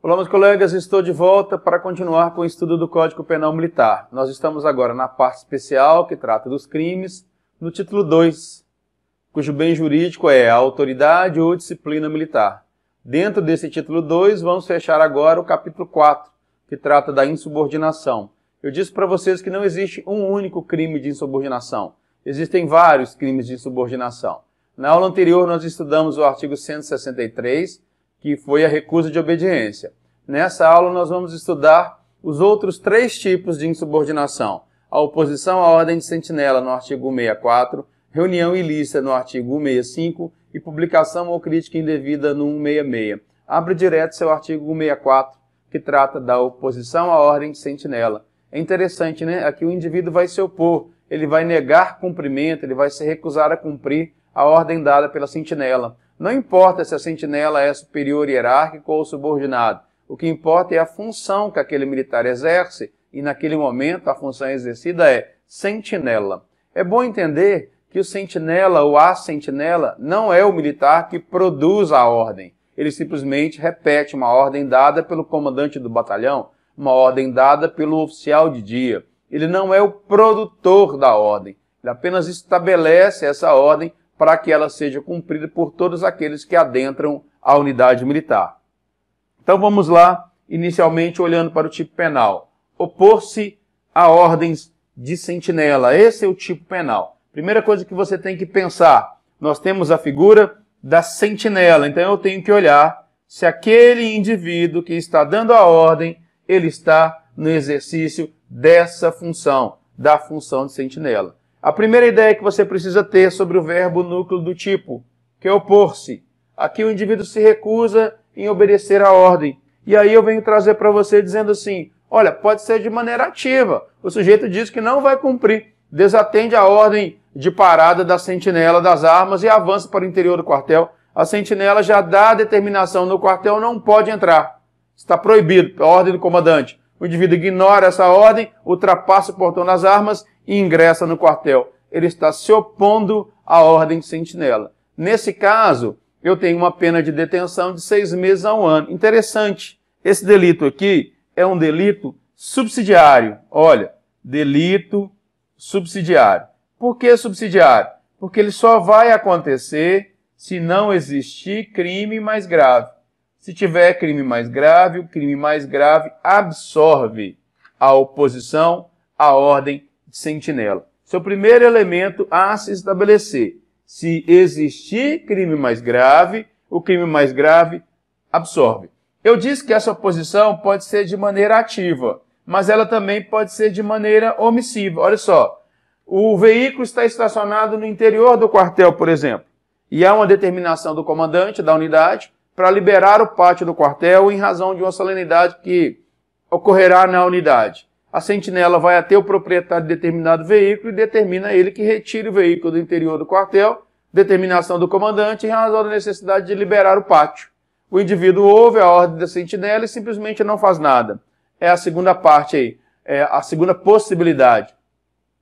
Olá, meus colegas, estou de volta para continuar com o estudo do Código Penal Militar. Nós estamos agora na parte especial que trata dos crimes, no título 2, cujo bem jurídico é a autoridade ou disciplina militar. Dentro desse título 2, vamos fechar agora o capítulo 4, que trata da insubordinação. Eu disse para vocês que não existe um único crime de insubordinação. Existem vários crimes de insubordinação. Na aula anterior, nós estudamos o artigo 163, que foi a recusa de obediência. Nessa aula, nós vamos estudar os outros 3 tipos de insubordinação. A oposição à ordem de sentinela, no artigo 164, reunião ilícita, no artigo 165, e publicação ou crítica indevida, no 166. Abre direto seu artigo 164, que trata da oposição à ordem de sentinela. É interessante, né? Aqui o indivíduo vai se opor, ele vai negar cumprimento, ele vai se recusar a cumprir a ordem dada pela sentinela. Não importa se a sentinela é superior hierárquico ou subordinado. O que importa é a função que aquele militar exerce, e naquele momento a função exercida é sentinela. É bom entender que o sentinela ou a sentinela não é o militar que produz a ordem. Ele simplesmente repete uma ordem dada pelo comandante do batalhão, uma ordem dada pelo oficial de dia. Ele não é o produtor da ordem. Ele apenas estabelece essa ordem para que ela seja cumprida por todos aqueles que adentram a unidade militar. Então vamos lá, inicialmente olhando para o tipo penal. Opor-se a ordens de sentinela. Esse é o tipo penal. Primeira coisa que você tem que pensar, nós temos a figura da sentinela. Então eu tenho que olhar se aquele indivíduo que está dando a ordem, ele está no exercício dessa função, da função de sentinela. A primeira ideia que você precisa ter sobre o verbo núcleo do tipo, que é opor-se. Aqui o indivíduo se recusa em obedecer à ordem. E aí eu venho trazer para você dizendo assim, olha, pode ser de maneira ativa. O sujeito diz que não vai cumprir, desatende a ordem de parada da sentinela das armas e avança para o interior do quartel. A sentinela já dá a determinação no quartel, não pode entrar. Está proibido, a ordem do comandante. O indivíduo ignora essa ordem, ultrapassa o portão das armas e ingressa no quartel. Ele está se opondo à ordem de sentinela. Nesse caso, eu tenho uma pena de detenção de 6 meses a 1 ano. Interessante, esse delito aqui é um delito subsidiário. Olha, delito subsidiário. Por que subsidiário? Porque ele só vai acontecer se não existir crime mais grave. Se tiver crime mais grave, o crime mais grave absorve a oposição à ordem de sentinela. Esse é o primeiro elemento a se estabelecer. Se existir crime mais grave, o crime mais grave absorve. Eu disse que essa oposição pode ser de maneira ativa, mas ela também pode ser de maneira omissiva. Olha só, o veículo está estacionado no interior do quartel, por exemplo, e há uma determinação do comandante da unidade para liberar o pátio do quartel em razão de uma solenidade que ocorrerá na unidade. A sentinela vai até o proprietário de determinado veículo e determina ele que retire o veículo do interior do quartel, determinação do comandante em razão da necessidade de liberar o pátio. O indivíduo ouve a ordem da sentinela e simplesmente não faz nada. É a segunda parte aí, é a segunda possibilidade.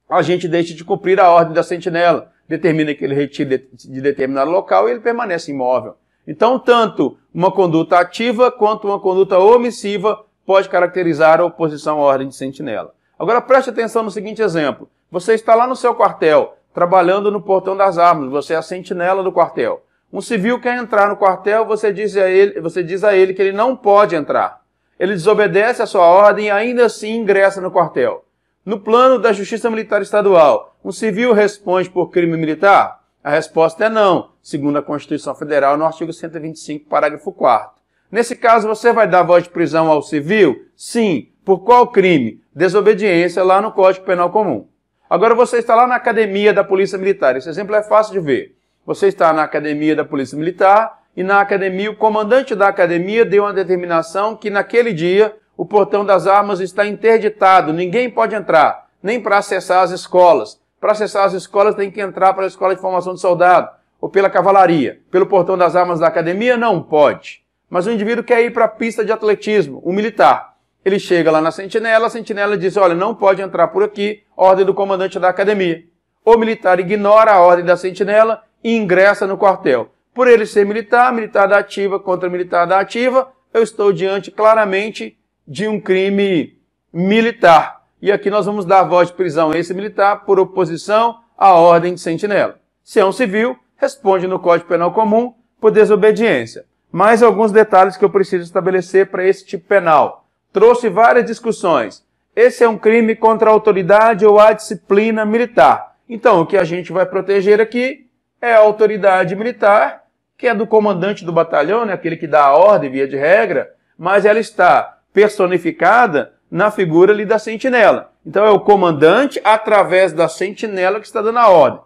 A gente deixa de cumprir a ordem da sentinela, determina que ele retire de determinado local e ele permanece imóvel. Então, tanto uma conduta ativa quanto uma conduta omissiva pode caracterizar a oposição à ordem de sentinela. Agora, preste atenção no seguinte exemplo. Você está lá no seu quartel, trabalhando no portão das armas, você é a sentinela do quartel. Um civil quer entrar no quartel, você diz a ele que ele não pode entrar. Ele desobedece a sua ordem e ainda assim ingressa no quartel. No plano da Justiça Militar Estadual, um civil responde por crime militar? A resposta é não, segundo a Constituição Federal, no artigo 125, parágrafo 4º. Nesse caso, você vai dar voz de prisão ao civil? Sim. Por qual crime? Desobediência lá no Código Penal Comum. Agora você está lá na academia da Polícia Militar. Esse exemplo é fácil de ver. Você está na academia da Polícia Militar e na academia o comandante da academia deu uma determinação que naquele dia o portão das armas está interditado, ninguém pode entrar, nem para acessar as escolas. Para acessar as escolas tem que entrar para a Escola de Formação de Soldado ou pela cavalaria. Pelo portão das armas da academia não pode. Mas o indivíduo quer ir para a pista de atletismo, o militar. Ele chega lá na sentinela, a sentinela diz, olha, não pode entrar por aqui, ordem do comandante da academia. O militar ignora a ordem da sentinela e ingressa no quartel. Por ele ser militar, militar da ativa contra militar da ativa, eu estou diante claramente de um crime militar. E aqui nós vamos dar voz de prisão a esse militar por oposição à ordem de sentinela. Se é um civil, responde no Código Penal Comum por desobediência. Mais alguns detalhes que eu preciso estabelecer para esse tipo penal. Trouxe várias discussões. Esse é um crime contra a autoridade ou a disciplina militar. Então, o que a gente vai proteger aqui é a autoridade militar, que é do comandante do batalhão, né, aquele que dá a ordem, via de regra, mas ela está personificada na figura ali da sentinela. Então, é o comandante, através da sentinela, que está dando a ordem.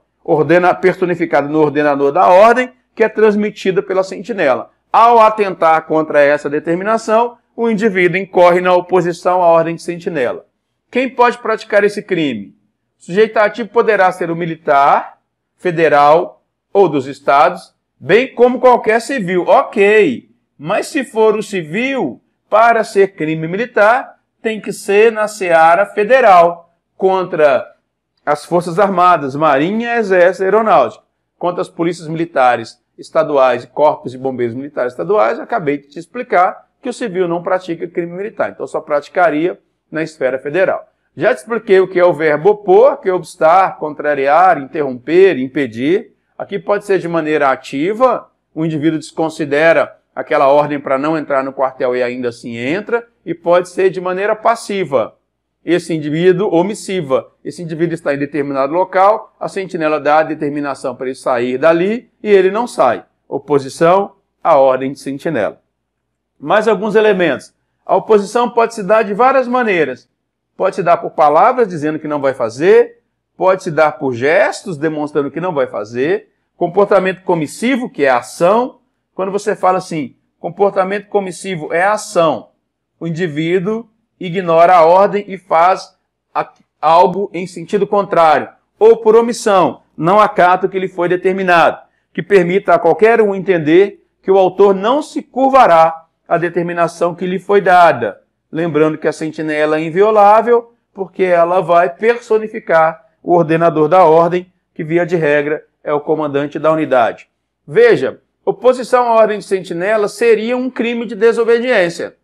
Personificada no ordenador da ordem, que é transmitida pela sentinela. Ao atentar contra essa determinação, o indivíduo incorre na oposição à ordem de sentinela. Quem pode praticar esse crime? O sujeito ativo poderá ser o militar, federal ou dos estados, bem como qualquer civil. Ok, mas se for o civil, para ser crime militar, tem que ser na seara federal, contra as Forças Armadas, Marinha, Exército e Aeronáutica, contra as polícias militares estaduais e corpos de bombeiros militares estaduais. Acabei de te explicar que o civil não pratica crime militar, então só praticaria na esfera federal. Já te expliquei o que é o verbo opor, que é obstar, contrariar, interromper, impedir. Aqui pode ser de maneira ativa, o indivíduo desconsidera aquela ordem para não entrar no quartel e ainda assim entra, e pode ser de maneira passiva. Esse indivíduo, omissiva, esse indivíduo está em determinado local, a sentinela dá a determinação para ele sair dali e ele não sai. Oposição à ordem de sentinela. Mais alguns elementos. A oposição pode se dar de várias maneiras. Pode se dar por palavras dizendo que não vai fazer, pode se dar por gestos demonstrando que não vai fazer, comportamento comissivo, que é a ação. Quando você fala assim, comportamento comissivo é a ação, o indivíduo ignora a ordem e faz algo em sentido contrário, ou por omissão, não acata o que lhe foi determinado, que permita a qualquer um entender que o autor não se curvará à determinação que lhe foi dada. Lembrando que a sentinela é inviolável, porque ela vai personificar o ordenador da ordem, que via de regra é o comandante da unidade. Veja, oposição à ordem de sentinela seria um crime de desobediência.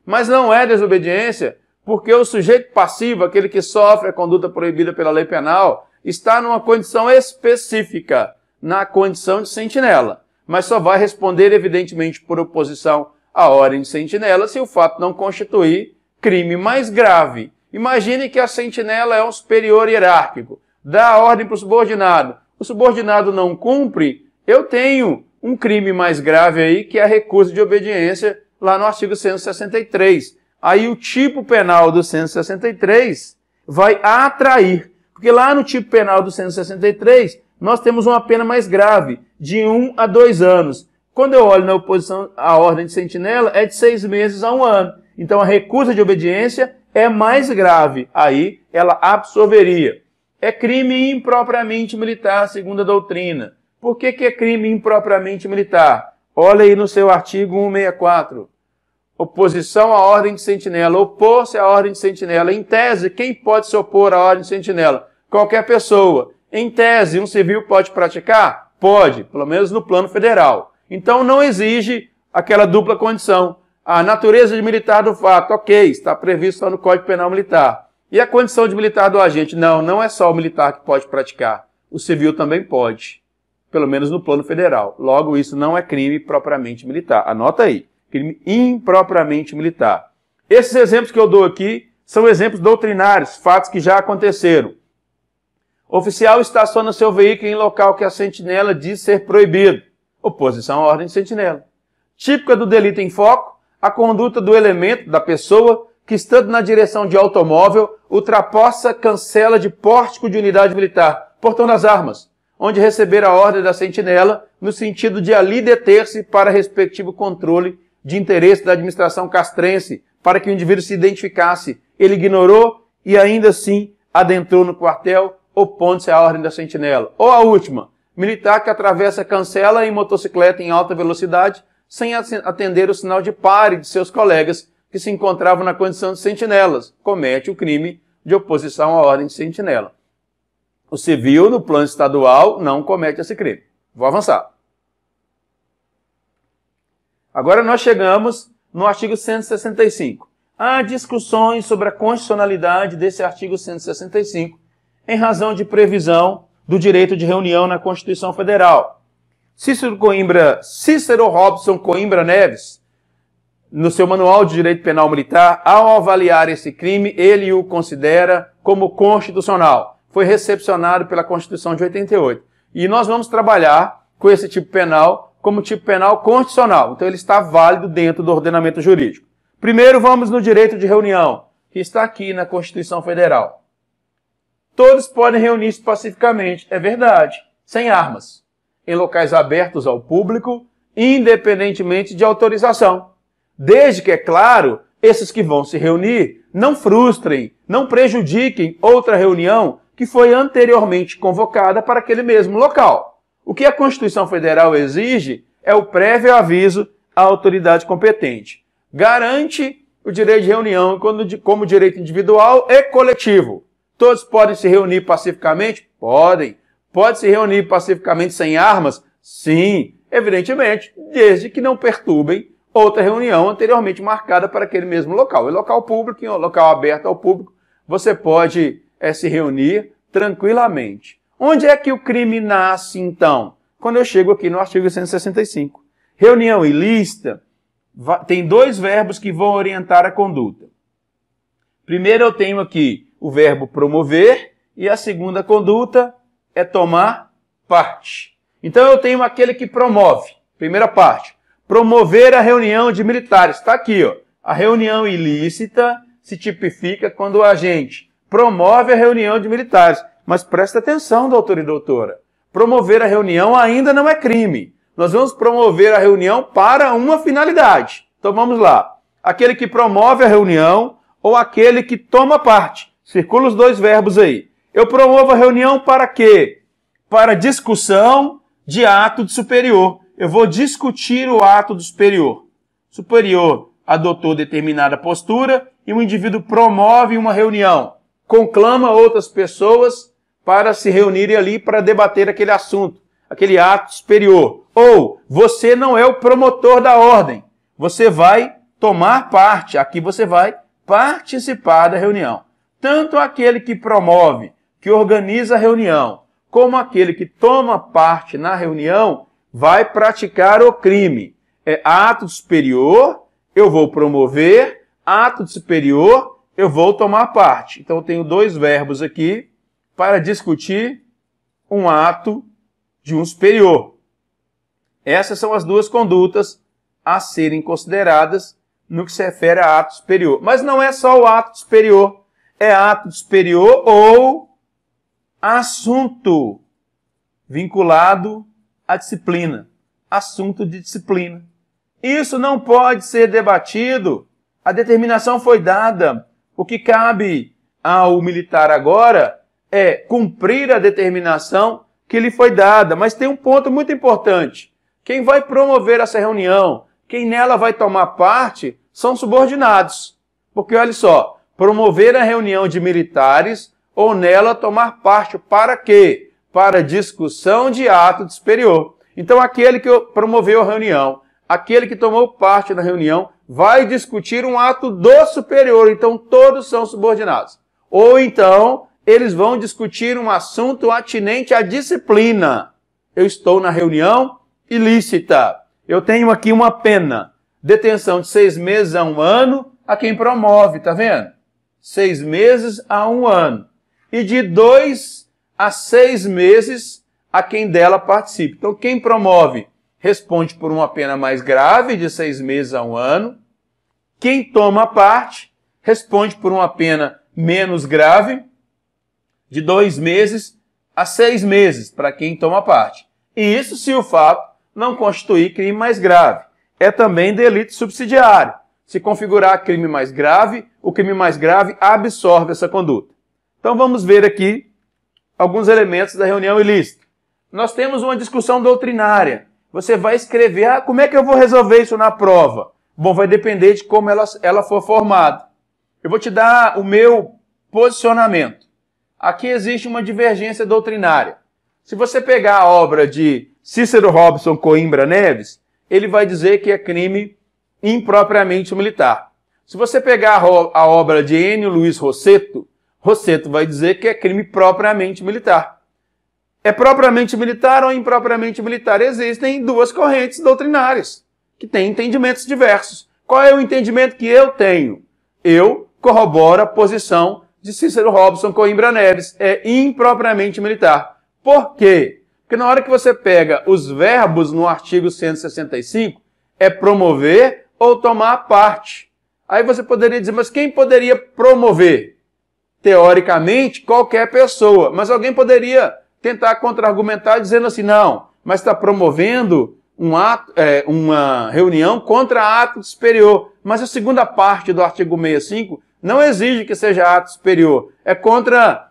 Mas não é desobediência, porque o sujeito passivo, aquele que sofre a conduta proibida pela lei penal, está numa condição específica, na condição de sentinela. Mas só vai responder, evidentemente, por oposição à ordem de sentinela, se o fato não constituir crime mais grave. Imagine que a sentinela é um superior hierárquico, dá a ordem para o subordinado não cumpre, eu tenho um crime mais grave aí, que é a recusa de obediência, lá no artigo 163. Aí o tipo penal do 163 vai atrair, porque lá no tipo penal do 163, nós temos uma pena mais grave, de 1 a 2 anos. Quando eu olho na oposição à ordem de sentinela, é de 6 meses a 1 ano. Então a recusa de obediência é mais grave. Aí ela absolveria. É crime impropriamente militar, segundo a doutrina. Por que é crime impropriamente militar? Olha aí no seu artigo 164. Oposição à ordem de sentinela. Opor-se à ordem de sentinela. Em tese, quem pode se opor à ordem de sentinela? Qualquer pessoa. Em tese, um civil pode praticar? Pode, pelo menos no plano federal. Então não exige aquela dupla condição. A natureza de militar do fato, ok, está previsto só no Código Penal Militar. E a condição de militar do agente? Não, não é só o militar que pode praticar. O civil também pode, pelo menos no plano federal. Logo, isso não é crime propriamente militar. Anota aí, crime impropriamente militar. Esses exemplos que eu dou aqui são exemplos doutrinários, fatos que já aconteceram. Oficial estaciona seu veículo em local que a sentinela diz ser proibido. Oposição à ordem de sentinela. Típica do delito em foco, a conduta do elemento, da pessoa, que estando na direção de automóvel, ultrapassa cancela de pórtico de unidade militar, portão das armas, onde receber a ordem da sentinela, no sentido de ali deter-se para respectivo controle de interesse da administração castrense, para que o indivíduo se identificasse. Ele ignorou e ainda assim adentrou no quartel, opondo-se à ordem da sentinela. Ou a última, militar que atravessa cancela em motocicleta em alta velocidade, sem atender o sinal de pare de seus colegas que se encontravam na condição de sentinelas, comete o crime de oposição à ordem de sentinela. O civil, no plano estadual, não comete esse crime. Vou avançar. Agora nós chegamos no artigo 165. Há discussões sobre a constitucionalidade desse artigo 165, em razão de previsão do direito de reunião na Constituição Federal. Cícero Robson Coimbra Neves, no seu Manual de Direito Penal Militar, ao avaliar esse crime, ele o considera como constitucional. Foi recepcionado pela Constituição de 88. E nós vamos trabalhar com esse tipo penal como tipo penal constitucional. Então ele está válido dentro do ordenamento jurídico. Primeiro vamos no direito de reunião, que está aqui na Constituição Federal. Todos podem reunir-se pacificamente, é verdade, sem armas, em locais abertos ao público, independentemente de autorização. Desde que, é claro, esses que vão se reunir não frustrem, não prejudiquem outra reunião que foi anteriormente convocada para aquele mesmo local. O que a Constituição Federal exige é o prévio aviso à autoridade competente. Garante o direito de reunião como direito individual e coletivo. Todos podem se reunir pacificamente? Podem. Pode se reunir pacificamente sem armas? Sim, evidentemente, desde que não perturbem outra reunião anteriormente marcada para aquele mesmo local. Em local público, em local aberto ao público, você pode se reunir tranquilamente. Onde é que o crime nasce, então? Quando eu chego aqui no artigo 165. Reunião ilícita tem dois verbos que vão orientar a conduta. Primeiro eu tenho aqui o verbo promover e a segunda conduta é tomar parte. Então eu tenho aquele que promove. Primeira parte. Promover a reunião de militares. Está aqui, ó. A reunião ilícita se tipifica quando o agente promove a reunião de militares. Mas presta atenção, doutor e doutora. Promover a reunião ainda não é crime. Nós vamos promover a reunião para uma finalidade. Então vamos lá. Aquele que promove a reunião ou aquele que toma parte. Circula os dois verbos aí. Eu promovo a reunião para quê? Para discussão de ato de superior. Eu vou discutir o ato do superior. O superior adotou determinada postura e o indivíduo promove uma reunião. Conclama outras pessoas para se reunirem ali para debater aquele assunto, aquele ato superior. Ou você não é o promotor da ordem. Você vai tomar parte. Aqui você vai participar da reunião. Tanto aquele que promove, que organiza a reunião, como aquele que toma parte na reunião, vai praticar o crime. É ato superior, eu vou promover, ato superior, eu vou tomar parte. Então eu tenho dois verbos aqui para discutir um ato de um superior. Essas são as duas condutas a serem consideradas no que se refere a ato superior. Mas não é só o ato superior. É ato superior ou assunto vinculado à disciplina. Assunto de disciplina. Isso não pode ser debatido. A determinação foi dada. O que cabe ao militar agora é cumprir a determinação que lhe foi dada. Mas tem um ponto muito importante. Quem vai promover essa reunião, quem nela vai tomar parte, são subordinados. Porque, olha só, promover a reunião de militares ou nela tomar parte para quê? Para discussão de ato de superior. Então, aquele que promoveu a reunião, aquele que tomou parte na reunião, vai discutir um ato do superior. Então, todos são subordinados. Ou então, eles vão discutir um assunto atinente à disciplina. Eu estou na reunião ilícita. Eu tenho aqui uma pena. Detenção de 6 meses a 1 ano a quem promove, tá vendo? 6 meses a 1 ano. E de 2 a 6 meses a quem dela participe. Então, quem promove responde por uma pena mais grave, de 6 meses a 1 ano. Quem toma parte responde por uma pena menos grave, de 2 meses a 6 meses, para quem toma parte. E isso se o fato não constituir crime mais grave. É também delito subsidiário. Se configurar crime mais grave, o crime mais grave absorve essa conduta. Então vamos ver aqui alguns elementos da reunião ilícita. Nós temos uma discussão doutrinária. Você vai escrever, como é que eu vou resolver isso na prova? Bom, vai depender de como ela for formada. Eu vou te dar o meu posicionamento. Aqui existe uma divergência doutrinária. Se você pegar a obra de Cícero Robson Coimbra Neves, ele vai dizer que é crime impropriamente militar. Se você pegar a obra de Enio Luiz Rossetto, Rossetto vai dizer que é crime propriamente militar. É propriamente militar ou impropriamente militar? Existem duas correntes doutrinárias que têm entendimentos diversos. Qual é o entendimento que eu tenho? Eu corroboro a posição de Cícero Robson Coimbra Neves. É impropriamente militar. Por quê? Porque na hora que você pega os verbos no artigo 165, é promover ou tomar parte. Aí você poderia dizer, mas quem poderia promover? Teoricamente, qualquer pessoa. Mas alguém poderia tentar contra-argumentar dizendo assim, não, mas está promovendo uma reunião contra ato superior. Mas a segunda parte do artigo 65 não exige que seja ato superior. É contra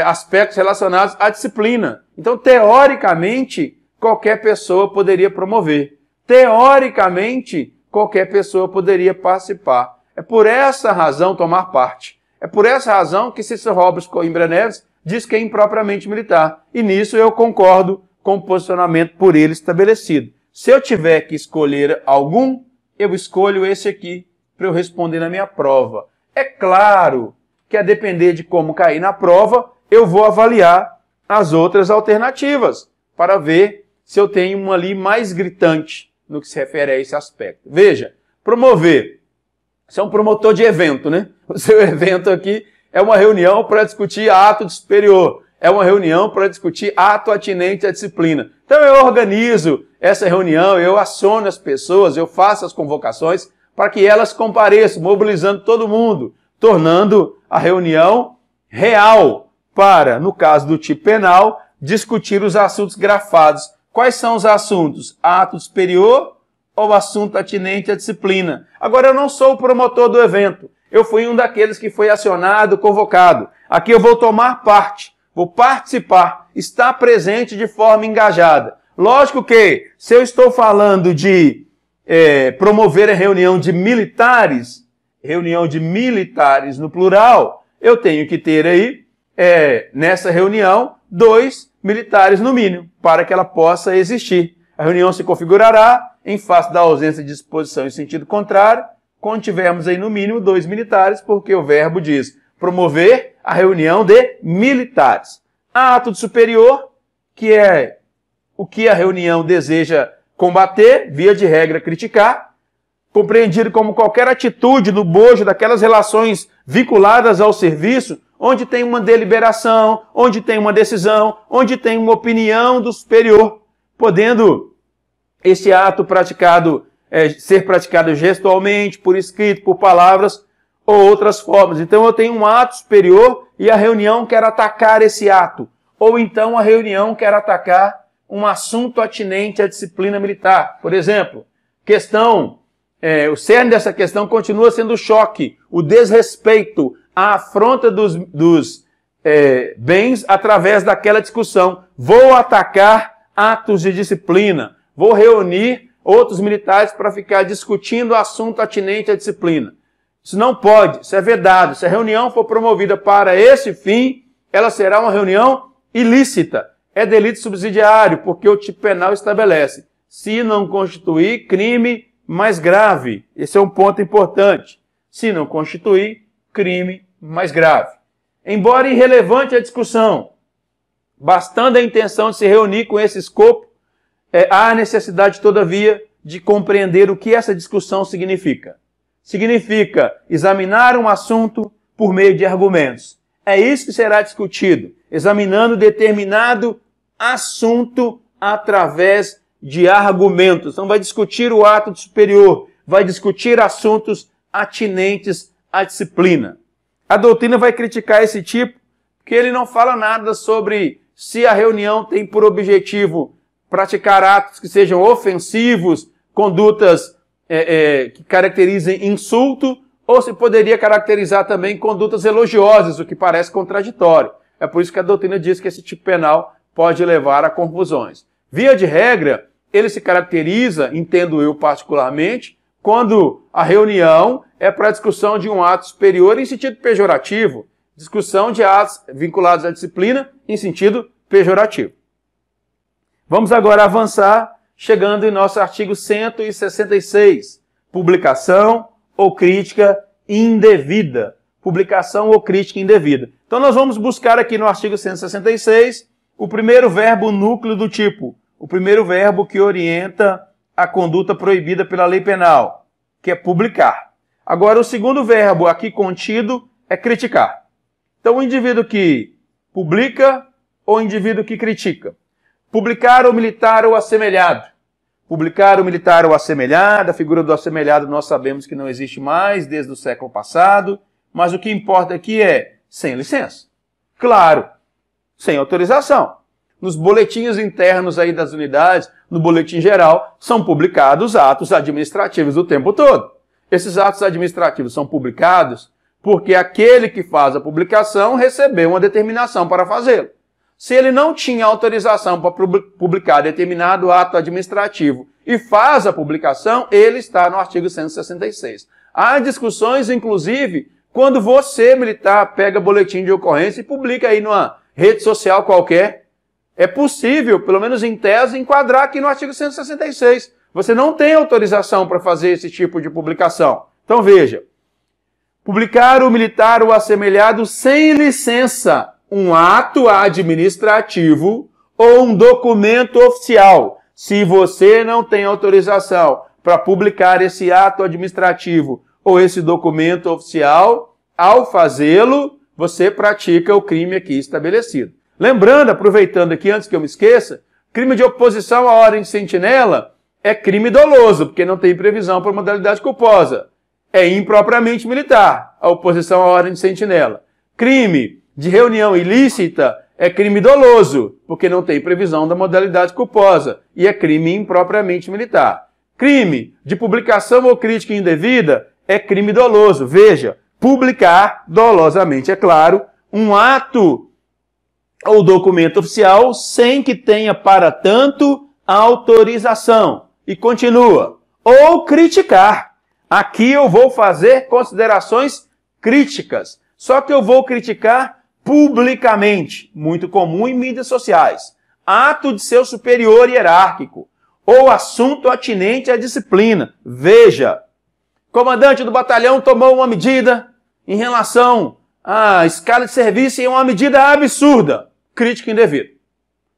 aspectos relacionados à disciplina. Então, teoricamente, qualquer pessoa poderia promover. Teoricamente, qualquer pessoa poderia participar. É por essa razão tomar parte. É por essa razão que Cícero Robson Coimbra Neves diz que é impropriamente militar. E nisso eu concordo com o posicionamento por ele estabelecido. Se eu tiver que escolher algum, eu escolho esse aqui para eu responder na minha prova. É claro que a depender de como cair na prova, eu vou avaliar as outras alternativas para ver se eu tenho uma ali mais gritante no que se refere a esse aspecto. Veja, promover. Você é um promotor de evento, né? O seu evento aqui é uma reunião para discutir ato superior. É uma reunião para discutir ato atinente à disciplina. Então eu organizo essa reunião, eu aciono as pessoas, eu faço as convocações para que elas compareçam, mobilizando todo mundo, tornando a reunião real para, no caso do tipo penal, discutir os assuntos grafados. Quais são os assuntos? Ato superior ou assunto atinente à disciplina? Agora, eu não sou o promotor do evento. Eu fui um daqueles que foi acionado, convocado. Aqui eu vou tomar parte, vou participar, estar presente de forma engajada. Lógico que, se eu estou falando de promover a reunião de militares no plural, eu tenho que ter aí, nessa reunião, 2 militares no mínimo, para que ela possa existir. A reunião se configurará em face da ausência de disposição em sentido contrário, quando tivermos aí no mínimo 2 militares, porque o verbo diz promover a reunião de militares. Ato de superior, que é o que a reunião deseja combater, via de regra criticar, compreendido como qualquer atitude no bojo daquelas relações vinculadas ao serviço, onde tem uma deliberação, onde tem uma decisão, onde tem uma opinião do superior, podendo esse ato ser praticado gestualmente, por escrito, por palavras ou outras formas. Então eu tenho um ato superior e a reunião quer atacar esse ato. Ou então a reunião quer atacar um assunto atinente à disciplina militar. Por exemplo, o cerne dessa questão continua sendo o choque, o desrespeito, a afronta dos bens através daquela discussão. Vou atacar atos de disciplina, vou reunir outros militares para ficar discutindo o assunto atinente à disciplina. Isso não pode, isso é vedado. Se a reunião for promovida para esse fim, ela será uma reunião ilícita. É delito subsidiário, porque o tipo penal estabelece, se não constituir crime mais grave. Esse é um ponto importante. Se não constituir crime mais grave. Embora irrelevante a discussão, bastando a intenção de se reunir com esse escopo, há necessidade, todavia, de compreender o que essa discussão significa. Significa examinar um assunto por meio de argumentos. É isso que será discutido, examinando determinado assunto através de argumentos. Então vai discutir o ato superior, vai discutir assuntos atinentes à disciplina. A doutrina vai criticar esse tipo, porque ele não fala nada sobre se a reunião tem por objetivo praticar atos que sejam ofensivos, condutas que caracterizem insulto, ou se poderia caracterizar também condutas elogiosas, o que parece contraditório. É por isso que a doutrina diz que esse tipo penal pode levar a confusões. Via de regra, ele se caracteriza, entendo eu particularmente, quando a reunião é para a discussão de um ato superior em sentido pejorativo, discussão de atos vinculados à disciplina em sentido pejorativo. Vamos agora avançar, chegando em nosso artigo 166. publicação ou crítica indevida. Publicação ou crítica indevida. Então nós vamos buscar aqui no artigo 166 o primeiro verbo núcleo do tipo, o primeiro verbo que orienta a conduta proibida pela lei penal, que é publicar. Agora o segundo verbo aqui contido é criticar. Então o indivíduo que publica ou o indivíduo que critica. Publicar ou militar ou assemelhado. Publicar ou militar ou assemelhado, a figura do assemelhado nós sabemos que não existe mais desde o século passado, mas o que importa aqui é sem licença. Claro, sem autorização. Nos boletins internos aí das unidades, no boletim geral, são publicados atos administrativos o tempo todo. Esses atos administrativos são publicados porque aquele que faz a publicação recebeu uma determinação para fazê-lo. Se ele não tinha autorização para publicar determinado ato administrativo e faz a publicação, ele está no artigo 166. Há discussões, inclusive, quando você, militar, pega boletim de ocorrência e publica aí numa rede social qualquer. É possível, pelo menos em tese, enquadrar aqui no artigo 166. Você não tem autorização para fazer esse tipo de publicação. Então veja, publicar o militar ou assemelhado sem licença um ato administrativo ou um documento oficial. Se você não tem autorização para publicar esse ato administrativo ou esse documento oficial, ao fazê-lo, você pratica o crime aqui estabelecido. Lembrando, aproveitando aqui, antes que eu me esqueça, crime de oposição à ordem de sentinela é crime doloso, porque não tem previsão para modalidade culposa. É impropriamente militar, a oposição à ordem de sentinela. Crime de reunião ilícita é crime doloso, porque não tem previsão da modalidade culposa, e é crime impropriamente militar. Crime de publicação ou crítica indevida é crime doloso. Veja, publicar dolosamente, é claro, um ato ou documento oficial sem que tenha para tanto autorização. E continua. Ou criticar. Aqui eu vou fazer considerações críticas. Só que eu vou criticar publicamente, muito comum em mídias sociais. Ato de seu superior hierárquico ou assunto atinente à disciplina. Veja, comandante do batalhão tomou uma medida em relação à escala de serviço e uma medida absurda. Crítica indevida.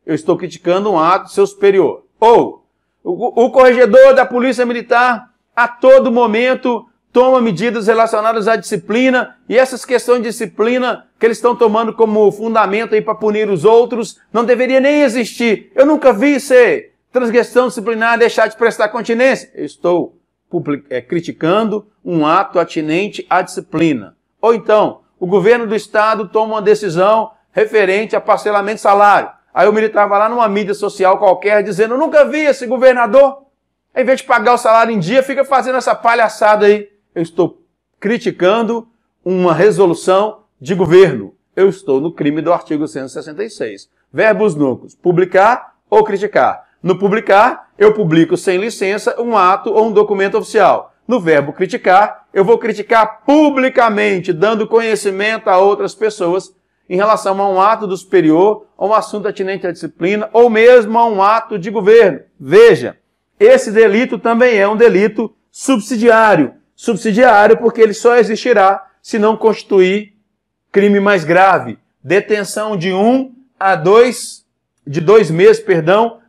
Eu estou criticando um ato de seu superior. Ou o corregedor da Polícia Militar a todo momento toma medidas relacionadas à disciplina, e essas questões de disciplina que eles estão tomando como fundamento aí para punir os outros, não deveria nem existir. Eu nunca vi ser transgressão disciplinar deixar de prestar continência. Eu estou criticando um ato atinente à disciplina. Ou então, o governo do estado toma uma decisão referente a parcelamento de salário. Aí o militar vai lá numa mídia social qualquer dizendo, eu nunca vi esse governador. Em vez de pagar o salário em dia, fica fazendo essa palhaçada aí. Eu estou criticando uma resolução de governo. Eu estou no crime do artigo 166. Verbos núcleos, publicar ou criticar. No publicar, eu publico sem licença um ato ou um documento oficial. No verbo criticar, eu vou criticar publicamente, dando conhecimento a outras pessoas em relação a um ato do superior, a um assunto atinente à disciplina, ou mesmo a um ato de governo. Veja, esse delito também é um delito subsidiário. Subsidiário porque ele só existirá se não constituir crime mais grave. Detenção de 2 meses,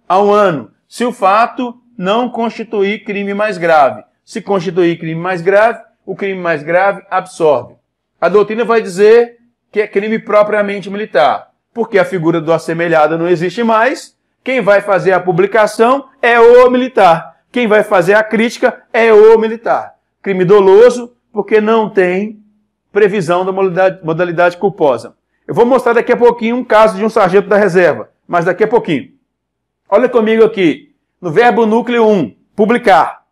a 1 ano. Se o fato não constituir crime mais grave. Se constituir crime mais grave, o crime mais grave absorve. A doutrina vai dizer que é crime propriamente militar, porque a figura do assemelhado não existe mais. Quem vai fazer a publicação é o militar. Quem vai fazer a crítica é o militar. Crime doloso, porque não tem previsão da modalidade culposa. Eu vou mostrar daqui a pouquinho um caso de um sargento da reserva, mas daqui a pouquinho. Olha comigo aqui, no verbo núcleo 1, publicar.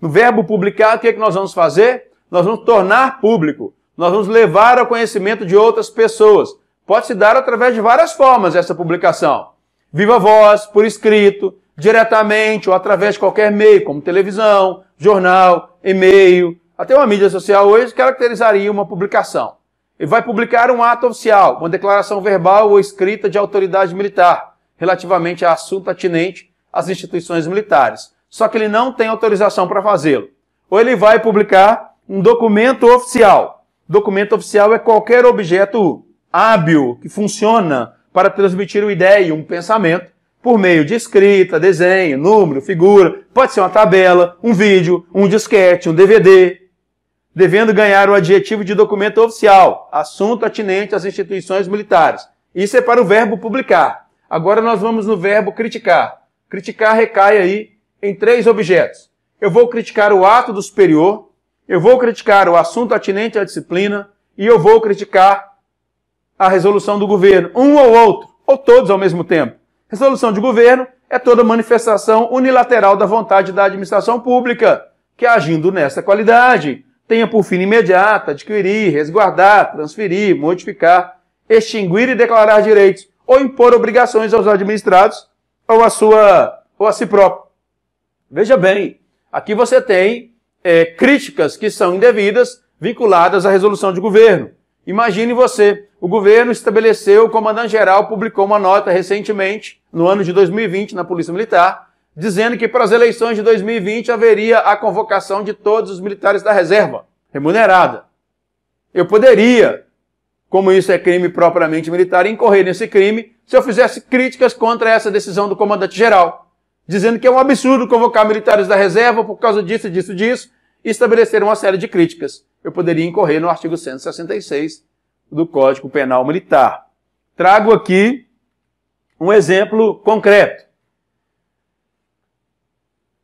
No verbo publicar, o que é que nós vamos fazer? Nós vamos tornar público. Nós vamos levar ao conhecimento de outras pessoas. Pode se dar através de várias formas essa publicação. Viva voz, por escrito, diretamente ou através de qualquer meio, como televisão, jornal, e-mail, até uma mídia social hoje caracterizaria uma publicação. Ele vai publicar um ato oficial, uma declaração verbal ou escrita de autoridade militar, relativamente a assunto atinente às instituições militares. Só que ele não tem autorização para fazê-lo. ou ele vai publicar um documento oficial. Documento oficial é qualquer objeto hábil que funciona para transmitir uma ideia, um pensamento, por meio de escrita, desenho, número, figura, pode ser uma tabela, um vídeo, um disquete, um DVD, devendo ganhar o adjetivo de documento oficial, assunto atinente às instituições militares. Isso é para o verbo publicar. Agora nós vamos no verbo criticar. Criticar recai aí em 3 objetos. Eu vou criticar o ato do superior, eu vou criticar o assunto atinente à disciplina e eu vou criticar a resolução do governo, um ou outro, ou todos ao mesmo tempo. Resolução de governo é toda manifestação unilateral da vontade da administração pública, que agindo nessa qualidade, tenha por fim imediato adquirir, resguardar, transferir, modificar, extinguir e declarar direitos, ou impor obrigações aos administrados ou a si próprio. Veja bem, aqui você tem críticas que são indevidas vinculadas à resolução de governo. Imagine você, o governo estabeleceu, o comandante-geral publicou uma nota recentemente, no ano de 2020, na Polícia Militar, dizendo que para as eleições de 2020 haveria a convocação de todos os militares da reserva, remunerada. Eu poderia, como isso é crime propriamente militar, incorrer nesse crime se eu fizesse críticas contra essa decisão do comandante-geral, dizendo que é um absurdo convocar militares da reserva por causa disso, disso, disso, e estabelecer uma série de críticas. Eu poderia incorrer no artigo 166 do Código Penal Militar. Trago aqui um exemplo concreto.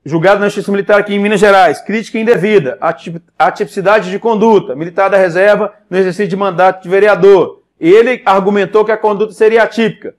Julgado na Justiça Militar aqui em Minas Gerais, crítica indevida, atipicidade de conduta, militar da reserva no exercício de mandato de vereador. Ele argumentou que a conduta seria atípica.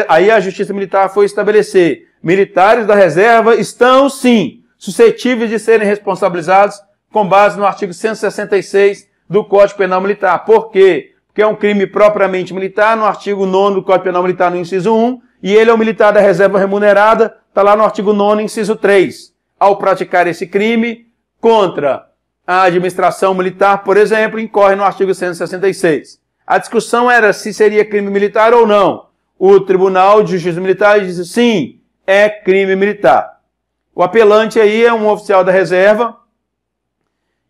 Aí a Justiça Militar foi estabelecer: militares da reserva estão, sim, suscetíveis de serem responsabilizados com base no artigo 166 do Código Penal Militar. Por quê? Porque é um crime propriamente militar, no artigo 9º do Código Penal Militar, no inciso 1, e ele é um militar da reserva remunerada, está lá no artigo 9º, inciso 3. Ao praticar esse crime contra a administração militar, por exemplo, incorre no artigo 166. A discussão era se seria crime militar ou não. O Tribunal de Justiça Militar disse sim, é crime militar. O apelante aí é um oficial da reserva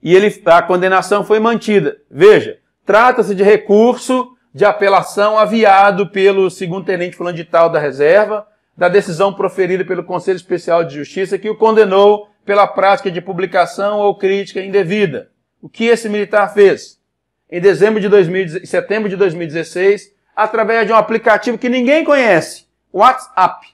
e a condenação foi mantida. Veja, trata-se de recurso de apelação aviado pelo segundo-tenente fulano de tal da reserva, da decisão proferida pelo Conselho Especial de Justiça que o condenou pela prática de publicação ou crítica indevida. O que esse militar fez? Em setembro de 2016, através de um aplicativo que ninguém conhece, WhatsApp,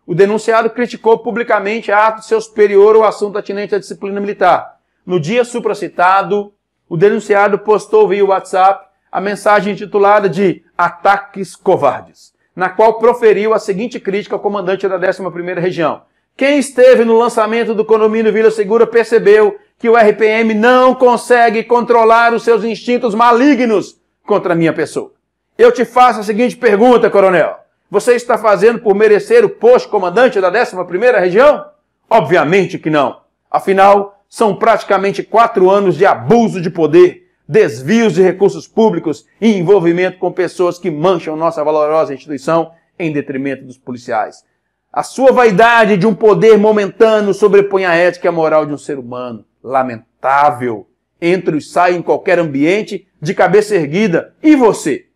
o denunciado criticou publicamente ato de seu superior ou assunto atinente à disciplina militar. No dia supracitado, o denunciado postou via WhatsApp a mensagem intitulada de Ataques Covardes, na qual proferiu a seguinte crítica ao comandante da 11ª Região. Quem esteve no lançamento do condomínio Vila Segura percebeu que o RPM não consegue controlar os seus instintos malignos contra a minha pessoa. Eu te faço a seguinte pergunta, coronel. Você está fazendo por merecer o posto comandante da 11ª Região? Obviamente que não. Afinal, são praticamente 4 anos de abuso de poder, desvios de recursos públicos e envolvimento com pessoas que mancham nossa valorosa instituição em detrimento dos policiais. A sua vaidade de um poder momentâneo sobrepõe a ética e a moral de um ser humano. Lamentável. Entra e sai em qualquer ambiente de cabeça erguida. E você?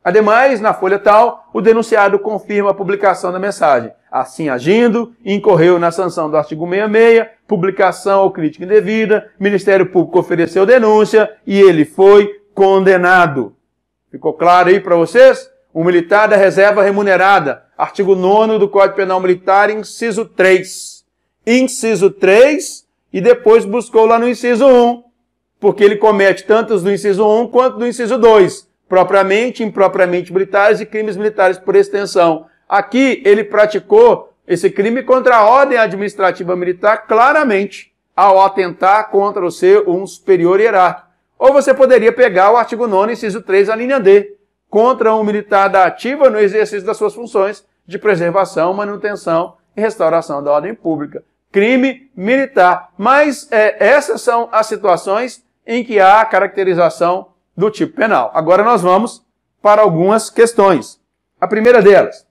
Ademais, na folha tal, o denunciado confirma a publicação da mensagem. Assim agindo, incorreu na sanção do artigo 66, publicação ou crítica indevida, Ministério Público ofereceu denúncia e ele foi condenado. Ficou claro aí para vocês? Um militar da reserva remunerada, artigo 9º do Código Penal Militar, inciso 3. Inciso 3 e depois buscou lá no inciso 1, porque ele comete tanto do inciso 1 quanto do inciso 2. Propriamente, impropriamente militares e crimes militares por extensão. Aqui ele praticou esse crime contra a ordem administrativa militar claramente, ao atentar contra o seu um superior hierárquico. Ou você poderia pegar o artigo 9º, inciso 3, a linha D, contra um militar da ativa no exercício das suas funções de preservação, manutenção e restauração da ordem pública. Crime militar. Mas essas são as situações em que há a caracterização do tipo penal. Agora nós vamos para algumas questões. A primeira delas,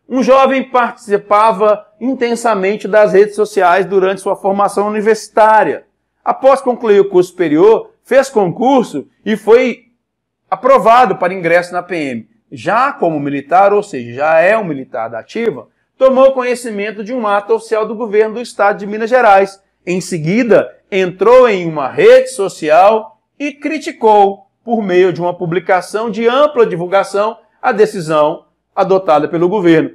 Um jovem participava intensamente das redes sociais durante sua formação universitária. Após concluir o curso superior, fez concurso e foi aprovado para ingresso na PM. Já como militar, ou seja, já é um militar da ativa, tomou conhecimento de um ato oficial do governo do estado de Minas Gerais. Em seguida, entrou em uma rede social e criticou, por meio de uma publicação de ampla divulgação, a decisão adotada pelo governo.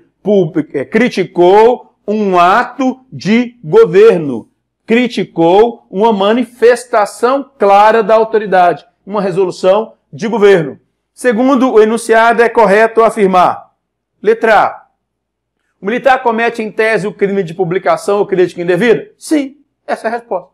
Criticou um ato de governo. Criticou uma manifestação clara da autoridade, uma resolução de governo. Segundo o enunciado, é correto afirmar. Letra A. O militar comete em tese o crime de publicação ou crítica indevida? Sim, essa é a resposta.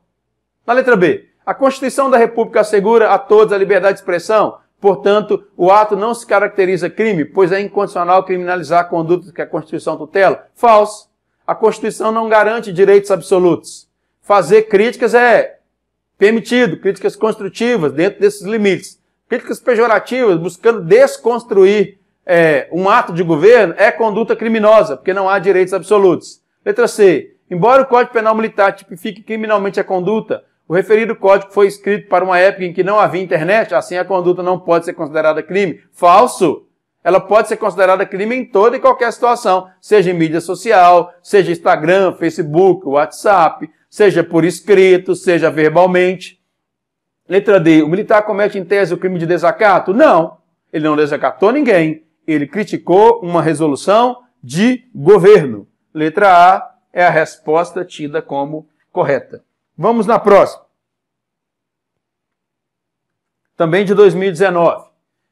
Na letra B. A Constituição da República assegura a todos a liberdade de expressão, portanto, o ato não se caracteriza crime, pois é incondicional criminalizar condutas que a Constituição tutela? Falso. A Constituição não garante direitos absolutos. Fazer críticas é permitido, críticas construtivas dentro desses limites. Críticas pejorativas, buscando desconstruir um ato de governo, é conduta criminosa, porque não há direitos absolutos. Letra C. Embora o Código Penal Militar tipifique criminalmente a conduta, o referido código foi escrito para uma época em que não havia internet, assim a conduta não pode ser considerada crime. Falso! Ela pode ser considerada crime em toda e qualquer situação, seja em mídia social, seja Instagram, Facebook, WhatsApp, seja por escrito, seja verbalmente. Letra D. O militar comete em tese o crime de desacato? Não. Ele não desacatou ninguém. Ele criticou uma resolução de governo. Letra A é a resposta tida como correta. Vamos na próxima. Também de 2019.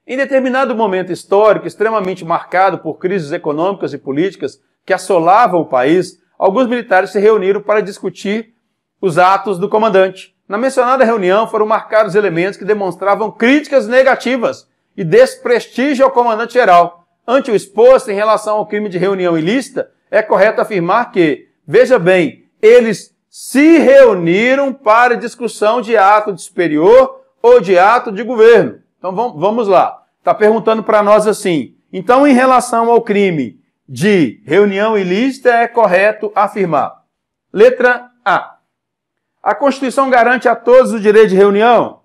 Em determinado momento histórico extremamente marcado por crises econômicas e políticas que assolavam o país, alguns militares se reuniram para discutir os atos do comandante. Na mencionada reunião foram marcados elementos que demonstravam críticas negativas e desprestígio ao comandante-geral. Ante o exposto em relação ao crime de reunião ilícita, é correto afirmar que, veja bem, eles se reuniram para discussão de ato de superior ou de ato de governo. Então vamos lá. Está perguntando para nós assim. Então, em relação ao crime de reunião ilícita, é correto afirmar. Letra A. A Constituição garante a todos o direito de reunião?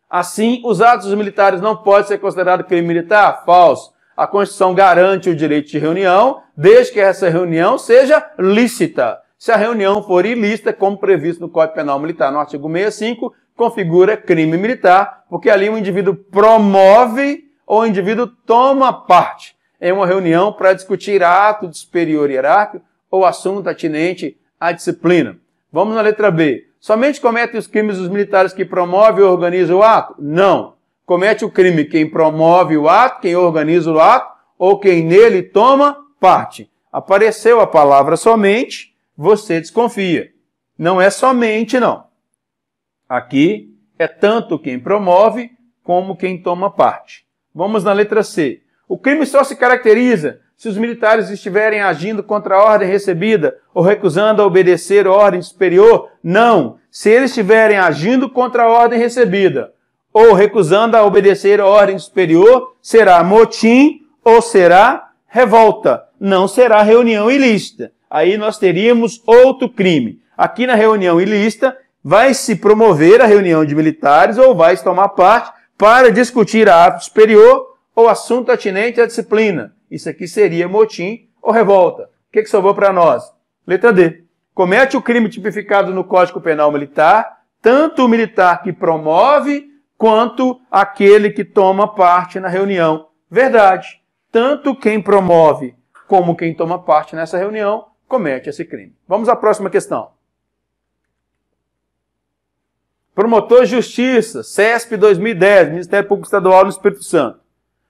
Assim, os atos dos militares não podem ser considerados crime militar? Falso. A Constituição garante o direito de reunião, desde que essa reunião seja lícita. Se a reunião for ilícita, como previsto no Código Penal Militar, no artigo 65, configura crime militar, porque ali o indivíduo promove ou o indivíduo toma parte em uma reunião para discutir ato de superior hierárquico ou assunto atinente à disciplina. Vamos na letra B. Somente comete os crimes os militares que promovem ou organizam o ato? Não. Comete o crime quem promove o ato, quem organiza o ato ou quem nele toma parte. Apareceu a palavra somente, você desconfia. Não é somente, não. Aqui é tanto quem promove como quem toma parte. Vamos na letra C. O crime só se caracteriza se os militares estiverem agindo contra a ordem recebida ou recusando a obedecer a ordem superior? Não. Se eles estiverem agindo contra a ordem recebida ou recusando a obedecer a ordem superior, será motim ou será revolta. Não será reunião ilícita. Aí nós teríamos outro crime. Aqui na reunião ilícita, vai se promover a reunião de militares ou vai se tomar parte para discutir ato superior ou assunto atinente à disciplina. Isso aqui seria motim ou revolta. O que sobrou para nós? Letra D. Comete o crime tipificado no Código Penal Militar, tanto o militar que promove quanto aquele que toma parte na reunião. Verdade. Tanto quem promove como quem toma parte nessa reunião comete esse crime. Vamos à próxima questão. Promotor de Justiça, CESP 2010, Ministério Público Estadual do Espírito Santo.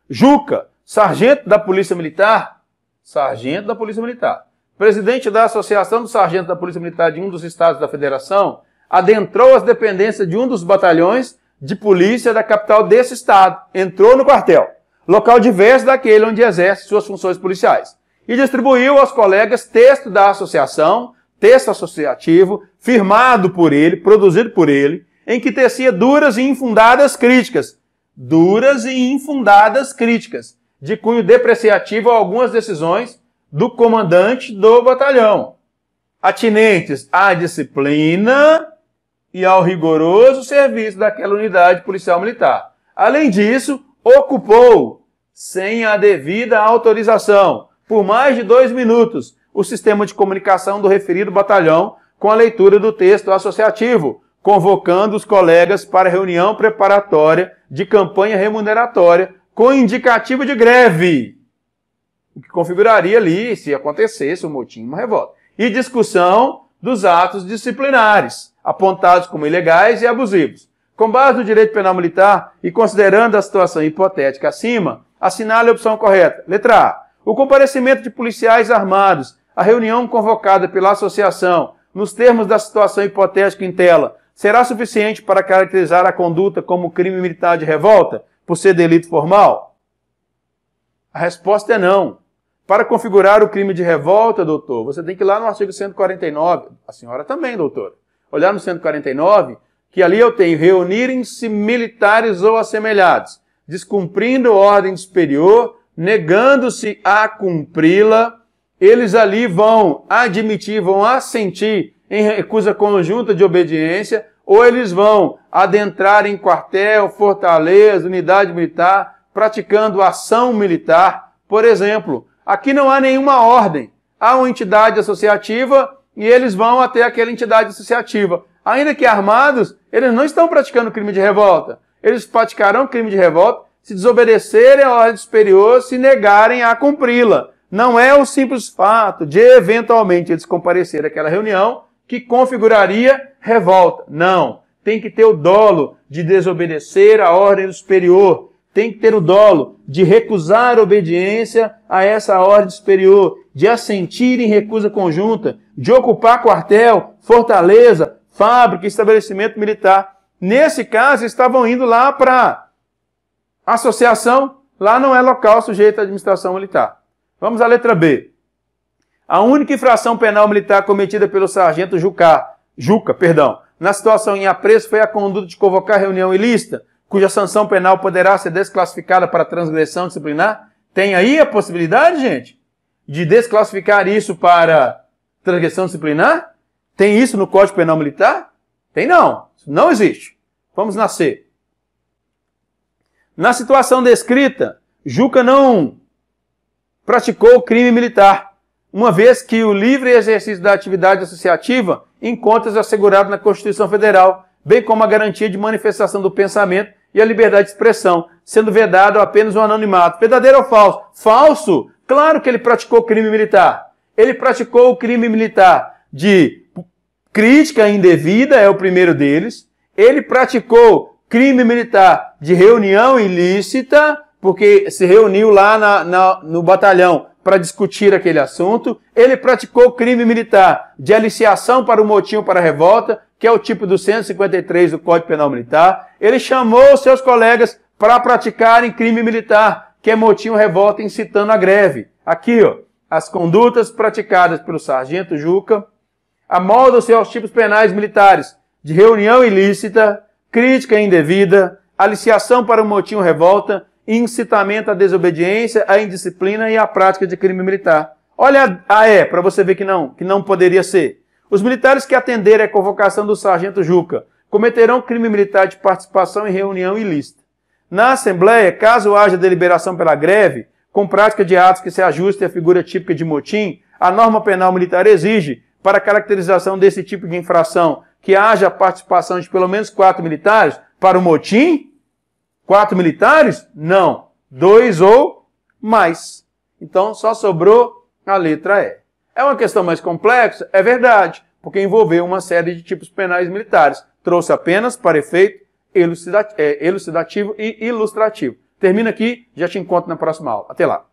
Juca, sargento da Polícia Militar, sargento da Polícia Militar, presidente da Associação dos Sargentos da Polícia Militar de um dos estados da Federação, adentrou as dependências de um dos batalhões de polícia da capital desse estado, entrou no quartel, local diverso daquele onde exerce suas funções policiais, e distribuiu aos colegas texto da associação, texto associativo, firmado por ele, produzido por ele, em que tecia duras e infundadas críticas, de cunho depreciativo a algumas decisões do comandante do batalhão, atinentes à disciplina e ao rigoroso serviço daquela unidade policial militar. Além disso, ocupou, sem a devida autorização, por mais de 2 minutos, o sistema de comunicação do referido batalhão com a leitura do texto associativo, convocando os colegas para reunião preparatória de campanha remuneratória com indicativo de greve, o que configuraria ali, se acontecesse, um motim, uma revolta, e discussão dos atos disciplinares, apontados como ilegais e abusivos. Com base no direito penal militar e considerando a situação hipotética acima, assinale a opção correta. Letra A. O comparecimento de policiais armados à reunião convocada pela associação, nos termos da situação hipotética em tela, será suficiente para caracterizar a conduta como crime militar de revolta, por ser delito formal? A resposta é não. Para configurar o crime de revolta, doutor, você tem que ir lá no artigo 149, a senhora também, doutora, olhar no 149, que ali eu tenho reunirem-se militares ou assemelhados, descumprindo ordem superior, negando-se a cumpri-la, eles ali vão admitir, vão assentir em recusa conjunta de obediência, ou eles vão adentrar em quartel, fortaleza, unidade militar, praticando ação militar. Por exemplo, aqui não há nenhuma ordem, há uma entidade associativa e eles vão até aquela entidade associativa. Ainda que armados, eles não estão praticando crime de revolta. Eles praticarão crime de revolta se desobedecerem a ordem superior, se negarem a cumpri-la. Não é o simples fato de, eventualmente, eles comparecerem àquela reunião que configuraria revolta. Não. Tem que ter o dolo de desobedecer a ordem do superior. Tem que ter o dolo de recusar obediência a essa ordem superior, de assentir em recusa conjunta, de ocupar quartel, fortaleza, fábrica, estabelecimento militar. Nesse caso, estavam indo lá para a associação, lá não é local sujeito à administração militar. Vamos à letra B. A única infração penal militar cometida pelo sargento Juca, na situação em apreço foi a conduta de convocar reunião ilícita, cuja sanção penal poderá ser desclassificada para transgressão disciplinar. Tem aí a possibilidade, gente, de desclassificar isso para transgressão disciplinar? Tem isso no Código Penal Militar? Tem não. Isso não existe. Vamos na C. Na situação descrita, Juca não praticou crime militar, uma vez que o livre exercício da atividade associativa encontra-se assegurado na Constituição Federal, bem como a garantia de manifestação do pensamento e a liberdade de expressão, sendo vedado apenas o anonimato. Verdadeiro ou falso? Falso! Claro que ele praticou crime militar. Ele praticou o crime militar de crítica indevida, é o primeiro deles. Ele praticou crime militar de reunião ilícita, porque se reuniu lá no batalhão para discutir aquele assunto. Ele praticou crime militar de aliciação para o motim ou para a revolta, que é o tipo do 153 do Código Penal Militar. Ele chamou seus colegas para praticarem crime militar, que é motim ou revolta incitando a greve. Aqui, ó, as condutas praticadas pelo sargento Juca amoldam-se aos tipos penais militares de reunião ilícita, crítica indevida, aliciação para o motim ou revolta, incitamento à desobediência, à indisciplina e à prática de crime militar. Olha a E, para você ver que não poderia ser. Os militares que atenderem à convocação do sargento Juca cometerão crime militar de participação em reunião ilícita. Na Assembleia, caso haja deliberação pela greve, com prática de atos que se ajustem à figura típica de motim, a norma penal militar exige, para a caracterização desse tipo de infração, que haja participação de pelo menos 4 militares. Para o motim, 4 militares? Não. 2 ou mais. Então, só sobrou a letra E. É uma questão mais complexa? É verdade, porque envolveu uma série de tipos penais militares. Trouxe apenas para efeito elucidativo e ilustrativo. Termina aqui, já te encontro na próxima aula. Até lá.